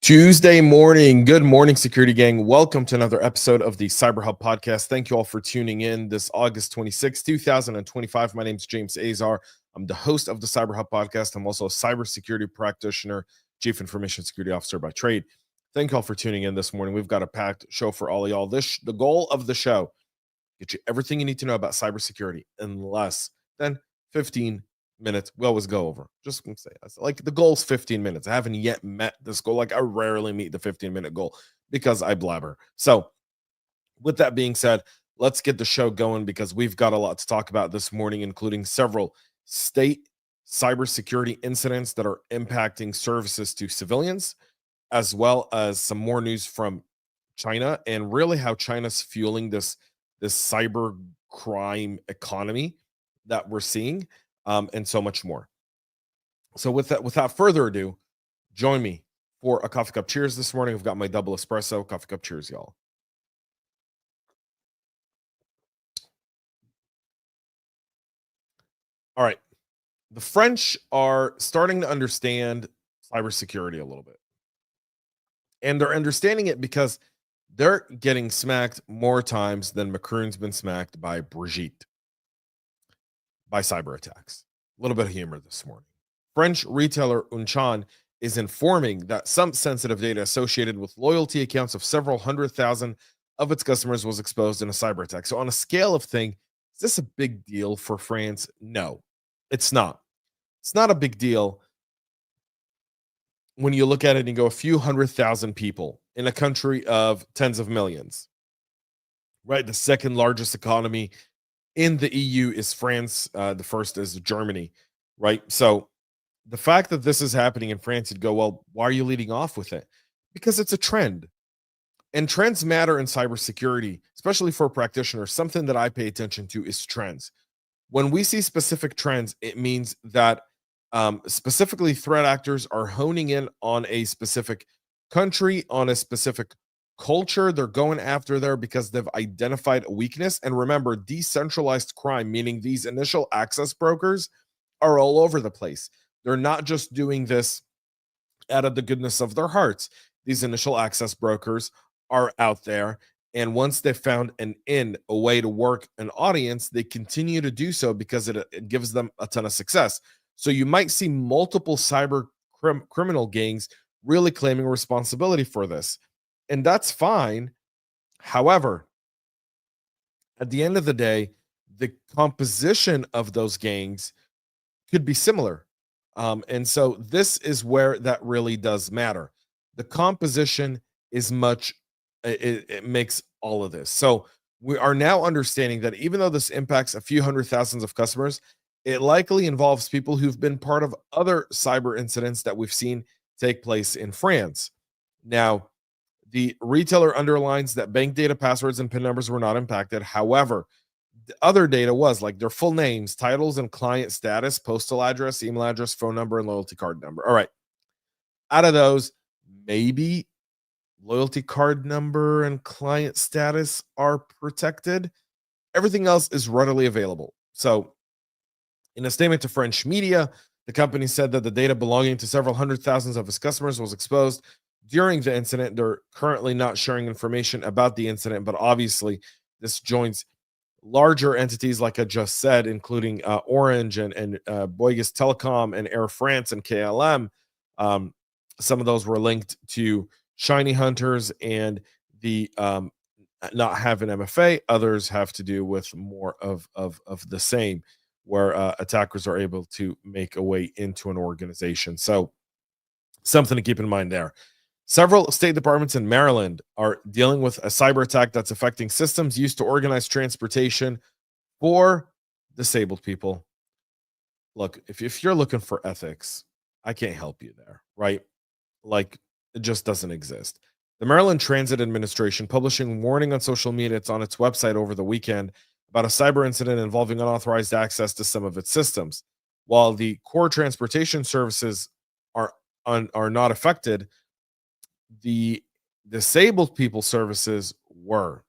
Tuesday morning. Good morning, security gang. Welcome to another episode of the CyberHub Podcast. Thank you all for tuning in this August 26, 2025. My name is James Azar. I'm the host of the CyberHub Podcast. I'm also a cybersecurity practitioner, chief information security officer by trade. Thank you all for tuning in this morning. We've got a packed show for all of y'all. The goal of the show, get you everything you need to know about cybersecurity in less than 15 minutes. We always go over. Just gonna say, like, the goal's 15 minutes. I haven't yet met this goal. Like, I rarely meet the 15-minute goal because I blabber. So with that being said, let's get the show going because we've got a lot to talk about this morning, including several state cybersecurity incidents that are impacting services to civilians, as well as some more news from China and really how China's fueling this cyber crime economy that we're seeing, and so much more. So without further ado, join me for a coffee cup cheers this morning. I've got my double espresso coffee cup cheers, y'all. All right. The French are starting to understand cybersecurity a little bit. And they're understanding it because they're getting smacked more times than Macron's been smacked by Brigitte by cyber attacks. A little bit of humor this morning. French retailer Auchan is informing that some sensitive data associated with loyalty accounts of several 100,000 of its customers was exposed in a cyber attack. So on a scale of thing, is this a big deal for France? No, it's not. It's not a big deal when you look at it and you go a few 100,000 people in a country of tens of millions, right? The second largest economy in the EU is France. The first is Germany, right? So the fact that this is happening in France, you'd go, well, why are you leading off with it? Because it's a trend. And trends matter in cybersecurity, especially for practitioners. Something that I pay attention to is trends. When we see specific trends, it means that specifically threat actors are honing in on a specific country, on a specific culture. They're going after there because they've identified a weakness. And remember, decentralized crime, meaning these initial access brokers, are all over the place. They're not just doing this out of the goodness of their hearts. These initial access brokers are out there, and once they've found a way to work an audience, they continue to do so because it gives them a ton of success. So you might see multiple cyber criminal gangs really claiming responsibility for this, and that's fine. However, at the end of the day, the composition of those gangs could be similar. And so this is where that really does matter. The composition is it makes all of this. So we are now understanding that even though this impacts a few hundred thousands of customers, it likely involves people who've been part of other cyber incidents that we've seen take place in France. Now, the retailer underlines that bank data, passwords, and PIN numbers were not impacted. However, the other data was like their full names, titles, and client status, postal address, email address, phone number, and loyalty card number. All right. Out of those, maybe loyalty card number and client status are protected. Everything else is readily available. So, in a statement to French media, the company said that the data belonging to several hundred thousands of its customers was exposed during the incident. They're currently not sharing information about the incident, but obviously this joins larger entities, like I just said, including Orange and Bouygues Telecom and Air France and KLM. Some of those were linked to shiny hunters and the not having MFA. Others have to do with more of the same, where attackers are able to make a way into an organization. So something to keep in mind there. Several state departments in Maryland are dealing with a cyber attack that's affecting systems used to organize transportation for disabled people. Look, if you're looking for ethics, I can't help you there, right? Like, it just doesn't exist. The Maryland Transit Administration publishing warning on social media. It's on its website over the weekend about a cyber incident involving unauthorized access to some of its systems. While the core transportation services are not affected, the disabled people services were.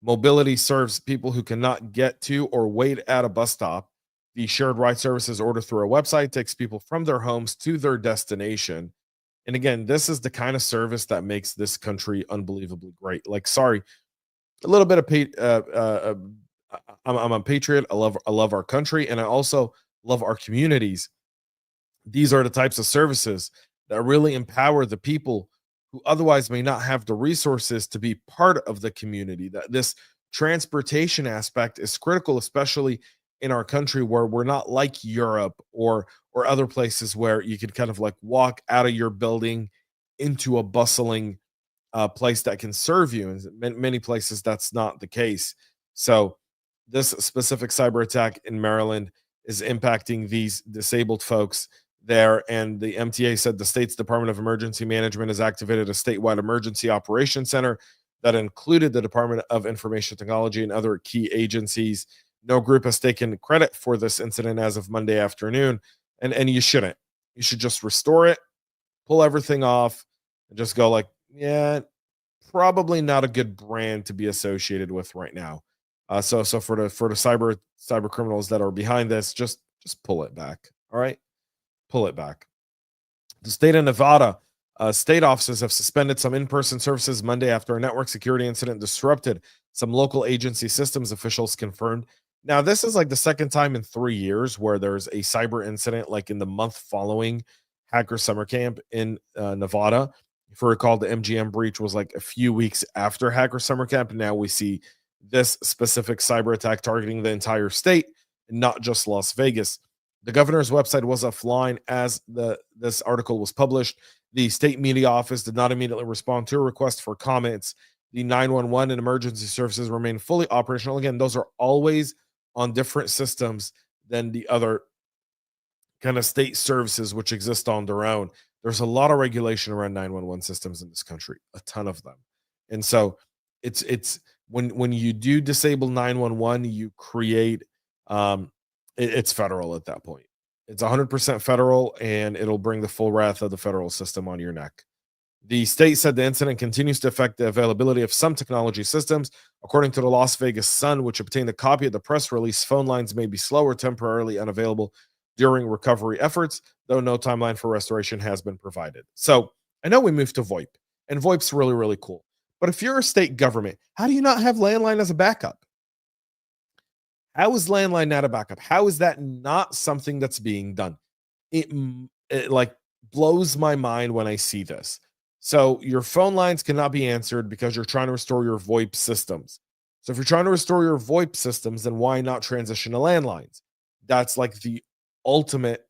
Mobility serves people who cannot get to or wait at a bus stop. The shared ride services ordered through a website takes people from their homes to their destination. And again, this is the kind of service that makes this country unbelievably great. Like, sorry, a little bit of I'm a patriot. I love our country, and I also love our communities. These are the types of services that really empower the people who otherwise may not have the resources to be part of the community. That this transportation aspect is critical, especially in our country where we're not like Europe or other places where you could kind of like walk out of your building into a bustling place that can serve you. And many places that's not the case. So this specific cyber attack in Maryland is impacting these disabled folks there. And the MTA said the state's Department of Emergency Management has activated a statewide emergency operations center that included the Department of Information Technology and other key agencies. No group has taken credit for this incident as of Monday afternoon. And you shouldn't. You should just restore it, pull everything off, and just go like, yeah, probably not a good brand to be associated with right now. So for the cyber criminals that are behind this, just pull it back. All right, pull it back. The state of Nevada, state offices have suspended some in-person services Monday after a network security incident disrupted some local agency systems, officials confirmed. Now, this is like the second time in 3 years where there's a cyber incident, like in the month following Hacker Summer Camp in Nevada. If you recall, the MGM breach was like a few weeks after Hacker Summer Camp. Now we see this specific cyber attack targeting the entire state, and not just Las Vegas. The governor's website was offline as this article was published. The state media office did not immediately respond to a request for comments. The 911 and emergency services remain fully operational. Again, those are always on different systems than the other kind of state services which exist on their own. There's a lot of regulation around 911 systems in this country, a ton of them. And so it's when you do disable 911, you create it's federal at that point. It's 100% federal, and it'll bring the full wrath of the federal system on your neck. The state said the incident continues to affect the availability of some technology systems. According to the Las Vegas Sun, which obtained a copy of the press release, phone lines may be slow or temporarily unavailable during recovery efforts, though no timeline for restoration has been provided. So I know we moved to VoIP, and VoIP's really, really cool. But if you're a state government, how do you not have landline as a backup? How is landline not a backup? How is that not something that's being done? It like blows my mind when I see this. So your phone lines cannot be answered because you're trying to restore your VoIP systems. So if you're trying to restore your VoIP systems, then why not transition to landlines? That's like the ultimate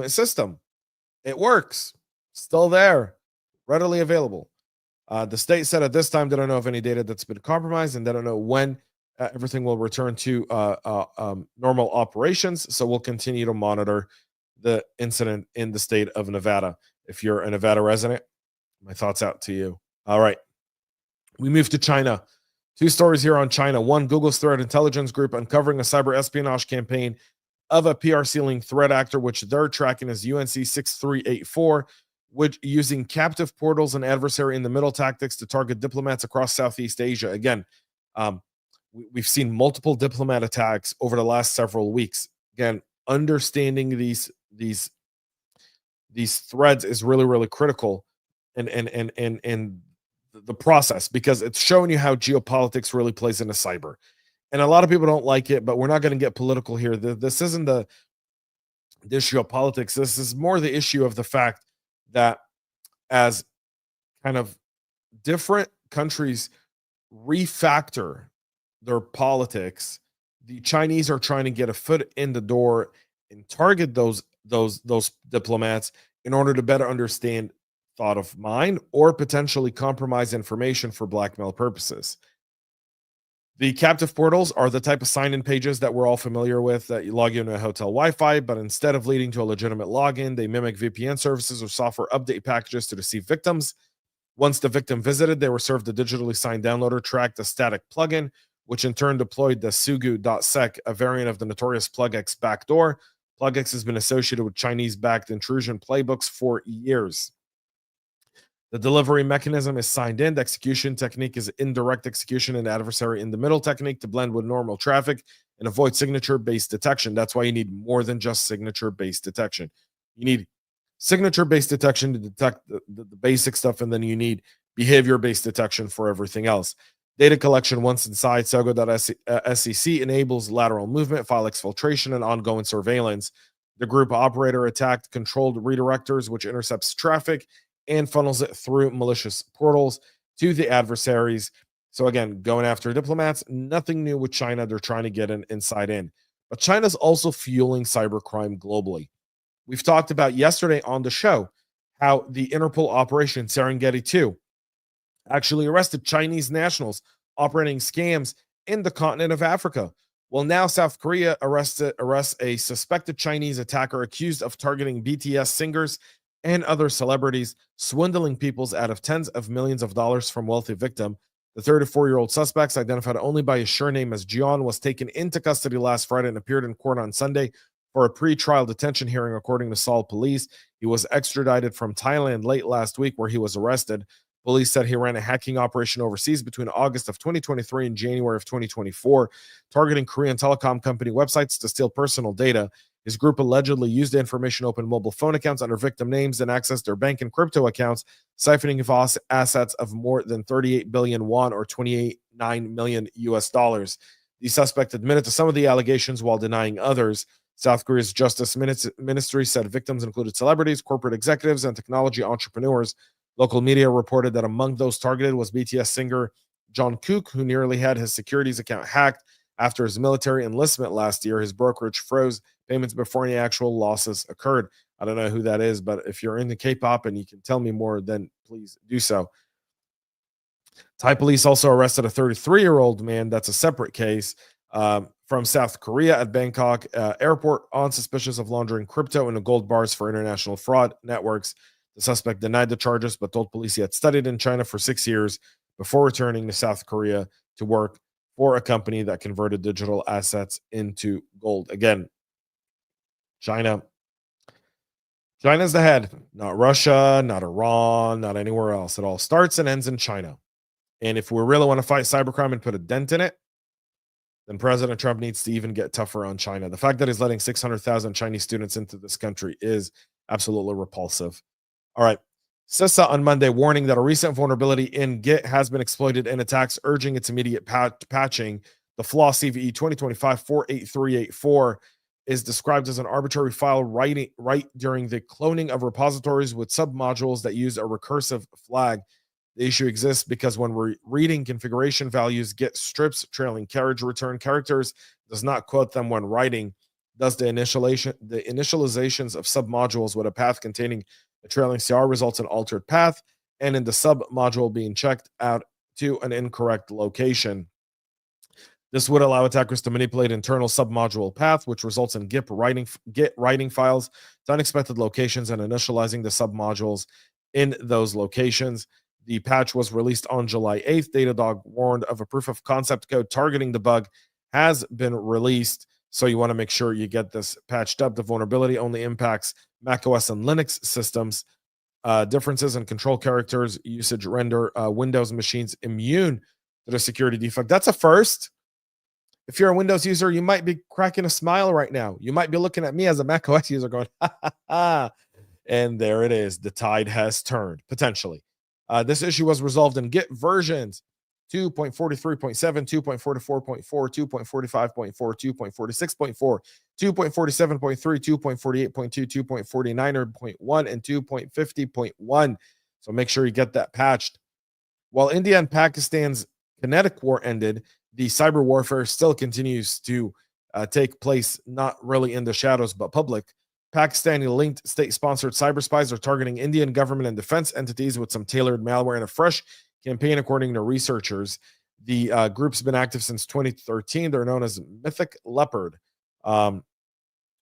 system. It works. Still there, readily available. The state said at this time they don't know of any data that's been compromised, and they don't know when everything will return to normal operations. So we'll continue to monitor the incident in the state of Nevada. If you're a Nevada resident, my thoughts out to you. All right. We move to China. Two stories here on China. One, Google's threat intelligence group uncovering a cyber espionage campaign of a PR-sealing threat actor, which they're tracking as UNC 6384, which using captive portals and adversary in the middle tactics to target diplomats across Southeast Asia. Again, we've seen multiple diplomat attacks over the last several weeks. Again, understanding these threads is really, really critical, and the process, because it's showing you how geopolitics really plays into cyber. And a lot of people don't like it, but we're not going to get political here. This isn't the issue of politics. This is more the issue of the fact that as kind of different countries refactor their politics, the Chinese are trying to get a foot in the door and target those diplomats in order to better understand thought of mind or potentially compromise information for blackmail purposes. The captive portals are the type of sign-in pages that we're all familiar with, that you log into a hotel Wi-Fi, but instead of leading to a legitimate login, they mimic VPN services or software update packages to deceive victims. Once the victim visited, they were served a digitally signed downloader tracked a static plugin, which in turn deployed the sugu.sec, a variant of the notorious PlugX backdoor. PlugX has been associated with Chinese-backed intrusion playbooks for years. The delivery mechanism is signed in. The execution technique is indirect execution and adversary in the middle technique to blend with normal traffic and avoid signature-based detection. That's why you need more than just signature-based detection. You need signature-based detection to detect the basic stuff, and then you need behavior-based detection for everything else. Data collection once inside Sogo.sec enables lateral movement, file exfiltration, and ongoing surveillance. The group operator attacked controlled redirectors, which intercepts traffic and funnels it through malicious portals to the adversaries. So again, going after diplomats, nothing new with China. They're trying to get an inside in. But China's also fueling cybercrime globally. We've talked about yesterday on the show how the Interpol operation Serengeti 2 actually arrested Chinese nationals operating scams in the continent of Africa. Well, now South Korea arrests a suspected Chinese attacker accused of targeting BTS singers and other celebrities, swindling peoples out of tens of millions of dollars from wealthy victim. The 34-year-old suspect, identified only by his surname as Jian, was taken into custody last Friday and appeared in court on Sunday for a pre-trial detention hearing, according to Seoul police. He was extradited from Thailand late last week, where he was arrested. Police said he ran a hacking operation overseas between August of 2023 and January of 2024, targeting Korean telecom company websites to steal personal data. His group allegedly used the information to open mobile phone accounts under victim names and access their bank and crypto accounts, siphoning assets of more than 38 billion won or 28.9 million US dollars. The suspect admitted to some of the allegations while denying others. South Korea's Justice Ministry said victims included celebrities, corporate executives, and technology entrepreneurs. Local media reported that among those targeted was BTS singer Jungkook, who nearly had his securities account hacked after his military enlistment last year. His brokerage froze payments before any actual losses occurred. I don't know who that is, but if you're into K-pop and you can tell me more, then please do so. Thai police also arrested a 33-year-old man. That's a separate case from South Korea at Bangkok airport on suspicion of laundering crypto into gold bars for international fraud networks. The suspect denied the charges, but told police he had studied in China for 6 years before returning to South Korea to work for a company that converted digital assets into gold. Again, China's the head, not Russia, not Iran, not anywhere else. It all starts and ends in China. And if we really want to fight cybercrime and put a dent in it, then President Trump needs to even get tougher on China. The fact that he's letting 600,000 Chinese students into this country is absolutely repulsive. All right. CISA on Monday warning that a recent vulnerability in Git has been exploited in attacks, urging its immediate patching. The flaw CVE 2025-48384 is described as an arbitrary file write during the cloning of repositories with submodules that use a recursive flag. The issue exists because when we're reading configuration values, Git strips trailing carriage return characters, does not quote them when writing, does the initializations of submodules with a path containing the trailing CR results in altered path, and in the submodule being checked out to an incorrect location. This would allow attackers to manipulate internal submodule path, which results in Git writing files to unexpected locations and initializing the submodules in those locations. The patch was released on July 8th. Datadog warned of a proof of concept code targeting the bug has been released. So you want to make sure you get this patched up. The vulnerability only impacts macOS and Linux systems. Differences in control characters usage render Windows machines immune to the security defect. That's a first. If you're a Windows user, you might be cracking a smile right now. You might be looking at me as a macOS user going, ha, ha, ha. And there it is. The tide has turned, potentially. This issue was resolved in Git versions 2.43.7, 2.44.4, 2.45.4, 2.46.4, 2.47.3, 2.48.2, 2.49.1, and 2.50.1. So make sure you get that patched. While India and Pakistan's kinetic war ended, the cyber warfare still continues to take place, not really in the shadows, but public. Pakistani-linked state-sponsored cyber spies are targeting Indian government and defense entities with some tailored malware and a fresh campaign, according to researchers. The group's been active since 2013. They're known as Mythic Leopard, or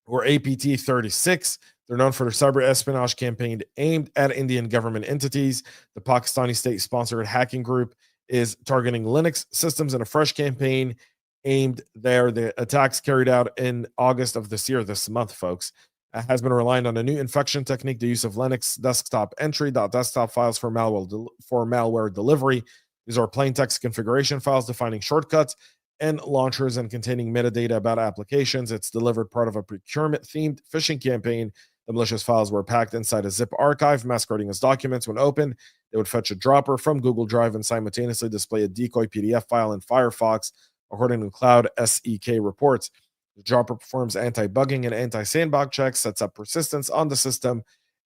APT-36. They're known for their cyber espionage campaign aimed at Indian government entities. The Pakistani state-sponsored hacking group is targeting Linux systems in a fresh campaign aimed there. The attacks carried out in August of this month, folks, has been relying on a new infection technique, the use of Linux desktop entry.desktop files for malware delivery. These are plain text configuration files defining shortcuts and launchers and containing metadata about applications. It's delivered part of a procurement-themed phishing campaign The malicious files were packed inside a zip archive, masquerading as documents. When opened, they would fetch a dropper from Google Drive and simultaneously display a decoy PDF file in Firefox, according to Cloud SEK reports. The dropper performs anti-bugging and anti-sandbox checks, sets up persistence on the system,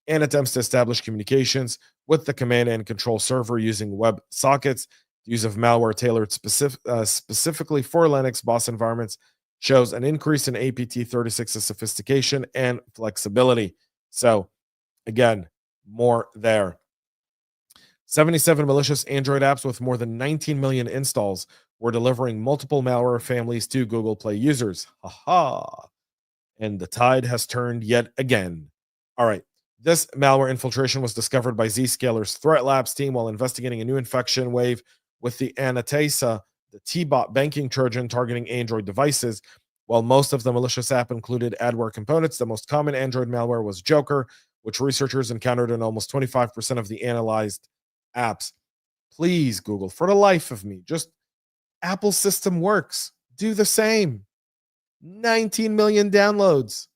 and attempts to establish communications with the command and control server using web sockets. The use of malware tailored specifically for Linux BOS environments shows an increase in APT36's sophistication and flexibility. So, again, more there. 77 malicious Android apps with more than 19 million installs were delivering multiple malware families to Google Play users. Ha! And the tide has turned yet again. All right. This malware infiltration was discovered by Zscaler's Threat Labs team while investigating a new infection wave with the CISA, the T-bot banking Trojan targeting Android devices. While most of the malicious app included adware components, the most common Android malware was Joker, which researchers encountered in almost 25% of the analyzed apps. Please, Google, for the life of me, just Apple's system works. Do the same. 19 million downloads.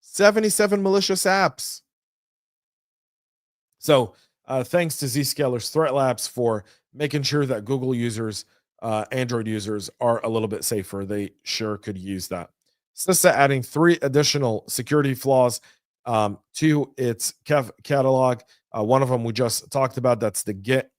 77 malicious apps. So thanks to Zscaler's Threat Labs for making sure that Google users, Android users, are a little bit safer. They sure could use that. CISA adding 3 additional security flaws to its catalog. One of them we just talked about. That's the Git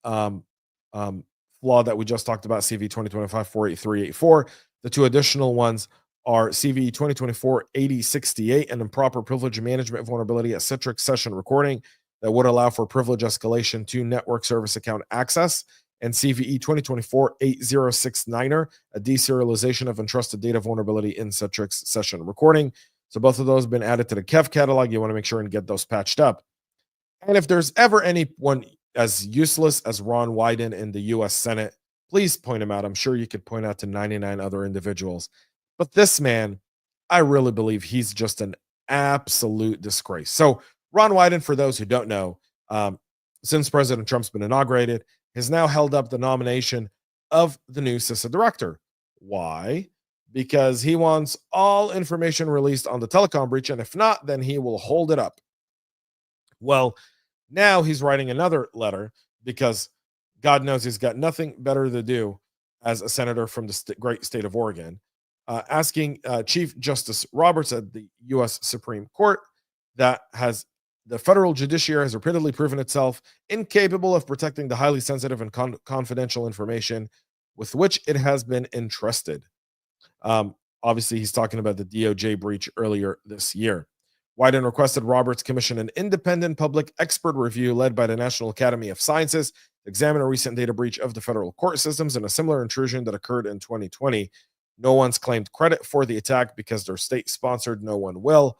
flaw that we just talked about, CV 2025-48384. The 2 additional ones are CV 2024-8068, an improper privilege management vulnerability at Citrix session recording that would allow for privilege escalation to network service account access, and CVE 2024-8069, a deserialization of entrusted data vulnerability in Citrix session recording. So both of those have been added to the Kev catalog. You want to make sure and get those patched up. And if there's ever anyone as useless as Ron Wyden in the U.S. Senate, please point him out. I'm sure you could point out to 99 other individuals. But this man, I really believe he's just an absolute disgrace. So Ron Wyden, for those who don't know, since President Trump's been inaugurated, has now held up the nomination of the new CISA director. Why? Because he wants all information released on the telecom breach, and if not, then he will hold it up. Well, now he's writing another letter because God knows he's got nothing better to do as a senator from the great state of Oregon, asking Chief Justice Roberts at the U.S. Supreme Court that the federal judiciary has repeatedly proven itself incapable of protecting the highly sensitive and confidential information with which it has been entrusted. Obviously, he's talking about the DOJ breach earlier this year. Wyden requested Roberts commission an independent public expert review led by the National Academy of Sciences to examine a recent data breach of the federal court systems and a similar intrusion that occurred in 2020. No one's claimed credit for the attack because they're state-sponsored. No one will.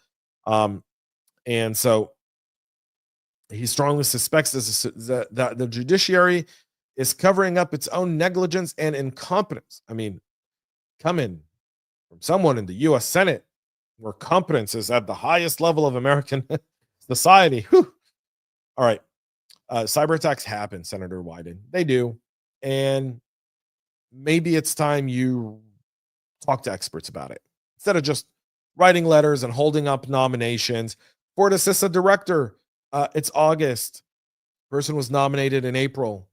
And so he strongly suspects that the judiciary is covering up its own negligence and incompetence. I mean, coming from someone in the U.S. Senate where competence is at the highest level of American society. Whew. All right. Cyber attacks happen, Senator Wyden. They do. And maybe it's time you talk to experts about it instead of just writing letters and holding up nominations for the CISA director. It's August. Person was nominated in April.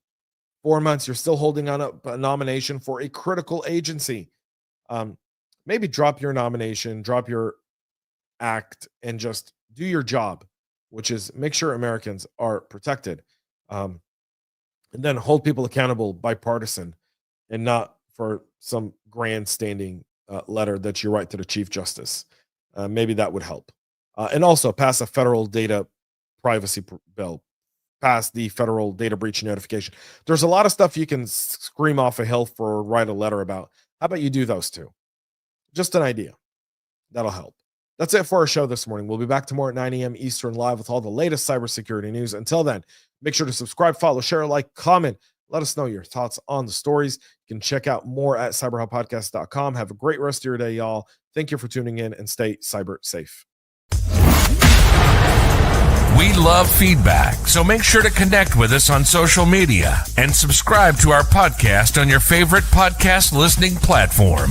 4 months. You're still holding on a nomination for a critical agency. Maybe drop your nomination, drop your act, and just do your job, which is make sure Americans are protected. And then hold people accountable, bipartisan, and not for some grandstanding letter that you write to the Chief Justice. Maybe that would help. And also pass a federal data privacy bill, pass the federal data breach notification. There's a lot of stuff you can scream off a hill for or write a letter about. How about you do those two? Just an idea. That'll help. That's it for our show this morning. We'll be back tomorrow at 9 a.m. Eastern live with all the latest cybersecurity news. Until then, make sure to subscribe, follow, share, like, comment. Let us know your thoughts on the stories. You can check out more at cyberhubpodcast.com. Have a great rest of your day, y'all. Thank you for tuning in and stay cyber safe. We love feedback, so make sure to connect with us on social media and subscribe to our podcast on your favorite podcast listening platform.